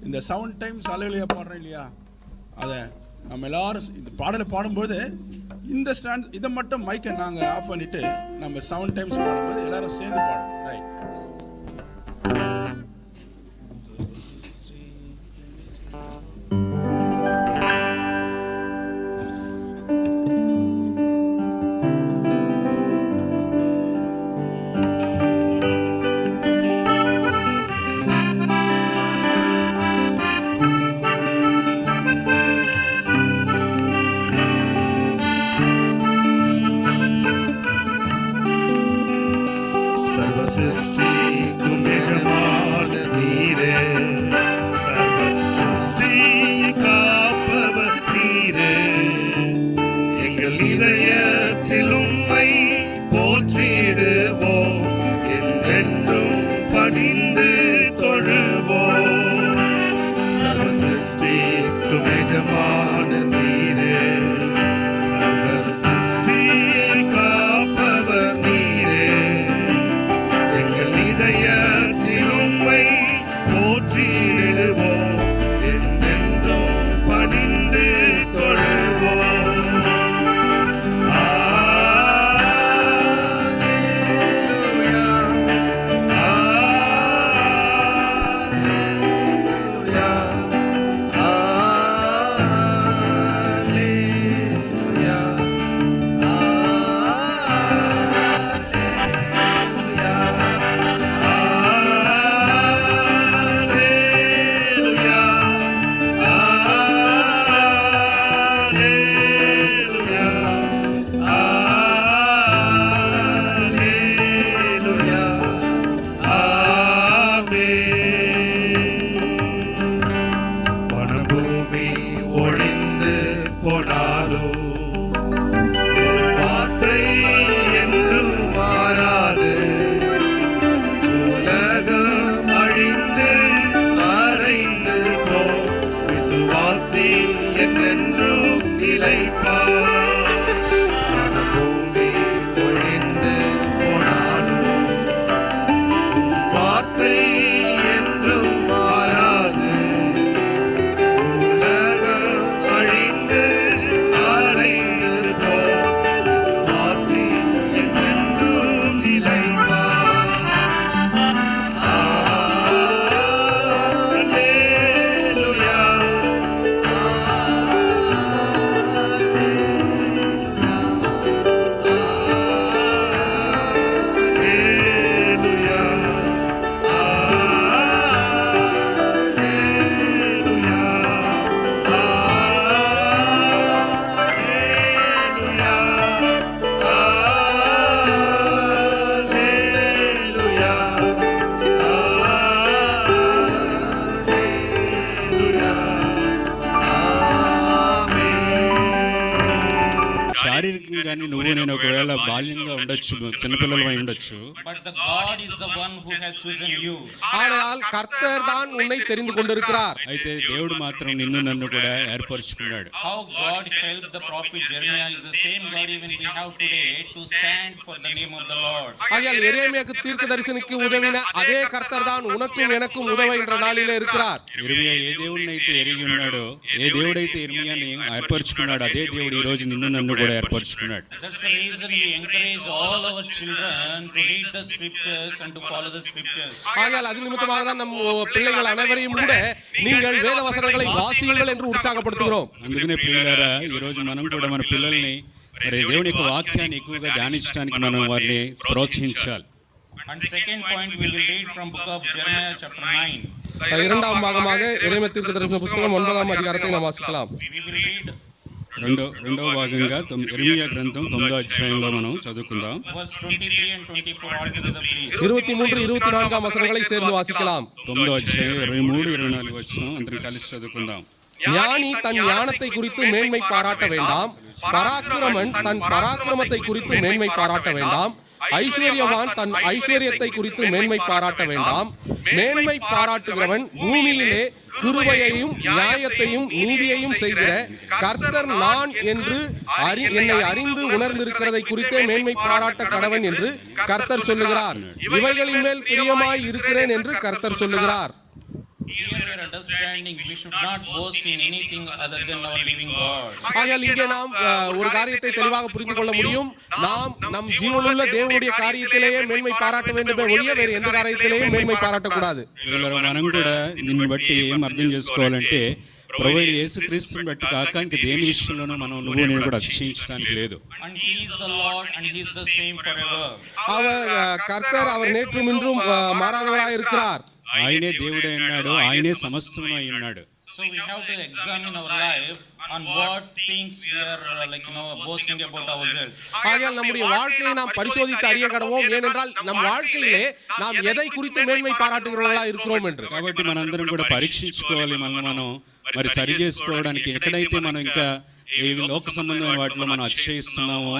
இந்த 7 டைம்ஸ் அல்லேலூயா பாடுறோம் இல்லையா, அதை நம்ம எல்லாரும் இந்த பாடலை பாடும்போது இந்த இதை மட்டும் மைக்கை நாங்கள் ஆஃப் பண்ணிட்டு நம்ம 7 டைம்ஸ் பாடும்போது எல்லாரும் சேர்ந்து பாடுவோம். ரைட். శారీరకంగానే నువ్వు నేను ఒకవేళ బాల్యంగా ఉండొచ్చు, చిన్నపిల్లలమై ఉండొచ్చు. But the God is the one who has chosen you. ஆனால் கர்த்தர் தான் உன்னை தெரிந்து கொண்டிருக்கிறார். అయితే దేవుడు మాత్రం నిన్ను నన్ను కూడా ఏర్పరచుకున్నాడు. How God helped the prophet Jeremiah is the same God even we have today to stand for the name of the Lord. ஆகையால் எரேமியாவுக்கு தீர்க்கதரிசனிக்கு உதவின அதே கர்த்தர் தான் உனக்கும் எனக்கும் உதவுகின்ற நாளிலே இருக்கிறார். ఇర్మియా ఏ దేవుడినైతే ఎరిగి ఉన్నాడో, ఏ దేవుడైతే ఇర్మియాని ఏర్పరచుకున్నాడో అదే దేవుడు ఈ రోజు నిన్ను నన్ను కూడా ఏర్పరచుకున్నాడు. That's the reason we encourage all our children to read the scriptures and to follow the scriptures. ஆகையால் அது நிமித்தமாக தான் நம் பிள்ளைகள் அனைவரையும் கூட நீங்கள் வேத வசனங்களை வாசியுங்கள் என்று உற்சாகப்படுத்துகிறோம். అందుకనే ప్రియులారా ఈ రోజు మనం కూడా మన పిల్లల్ని మరి దేవుని యొక్క వాక్యాన్ని ఎక్కువగా ధ్యానించడానికి మనం వారిని ప్రోత్సహించాలి. And second point we will read from book of Jeremiah chapter 9. இரண்டாம் பாகமாக எரேமியா தீர்க்கதரிசன புத்தகம் 9ஆம் அதிகாரத்தை நாம் வாசிக்கலாம். We will read రెండవ భాగంగా ఇర్మియా గ్రంథం 9వ అధ్యాయంలో మనం చదువుకుందాం. verse 23 and 24 all together please. 23 24 వచనங்களை சேர்ந்து வாசிக்கலாம். 9వ అధ్యాయం 23 24 వచనం అందరం కలిసి చదువుకుందాం. ஞானி தன் ஞானத்தை குறித்து மேன்மை பாராட்ட வேண்டாம், பராக்கிரமன் தன் பராக்கிரமத்தை குறித்து மேன்மை பாராட்ட வேண்டாம், ஐஸ்வர்யவான் தன் ஐஸ்வர்யத்தை குறித்து மேன்மை பாராட்ட வேண்டாம். மேன்மை பாராட்டுகிறவன் பூமியிலே கிருபையையும் நியாயத்தையும் நீதியையும் செய்கிற கர்த்தர் நான் என்று என்னை அறிந்து உணர்ந்திருக்கிறதை குறித்தே மேன்மை பாராட்ட கடவன் என்று கர்த்தர் சொல்லுகிறார். இவைகளின் மேல் பிரியமாய் இருக்கிறேன் என்று கர்த்தர் சொல்லுகிறார். Here we are understanding we should not boast in anything other than our living God. ஆகையால் இங்கே நாம் ஒரு காரியத்தை தெளிவாக புரிந்து கொள்ள முடியும். நாம் நம் ஜீவனுள்ள தேவனுடைய காரியத்திலேயே மேன்மை பாராட்ட வேண்டுமே ஒழிய வேறு எந்த காரியத்திலேயும் மேன்மை பாరాட்டக்கூடாது. మనం కూడా దీన్ని బట్టి ఏం అర్థం చేసుకోవాలంటే ప్రభు యేసుక్రీస్తుని బట్టి కాక ఇంక దేని విషయంలోనూ మనం నువ్వు నేను కూడా అతిశయించడానికి లేదు. And he is the Lord and he is the same forever. அவர் கர்த்தர், அவர் நேற்றும் இன்றும் மாறாதவராய் இருக்கிறார். ఆయనే దేవుడే ఉన్నాడు, ఆయనే సమస్తము అయి ఉన్నాడు. So we have to examine our life on what things we are boasting about ourselves. ஆகையால் நம்முடைய வாழ்க்கையை நாம் பரிசோதித்து அறிய கடவோம். ஏனென்றால் நம் வாழ்க்கையிலே நாம் எதை குறித்து மேன்மை பாராட்டுகிறவர்களா இருக்கிறோம் என்று. కాబట్టి మనందరం కూడా పరీక్షించుకోవాలి, మనం మరి సరి చేసుకోవడానికి ఎక్కడైతే మనం ఇంకా ఈ లోక సంబంధమైన వాటిలో మనం అతిశయిస్తున్నామో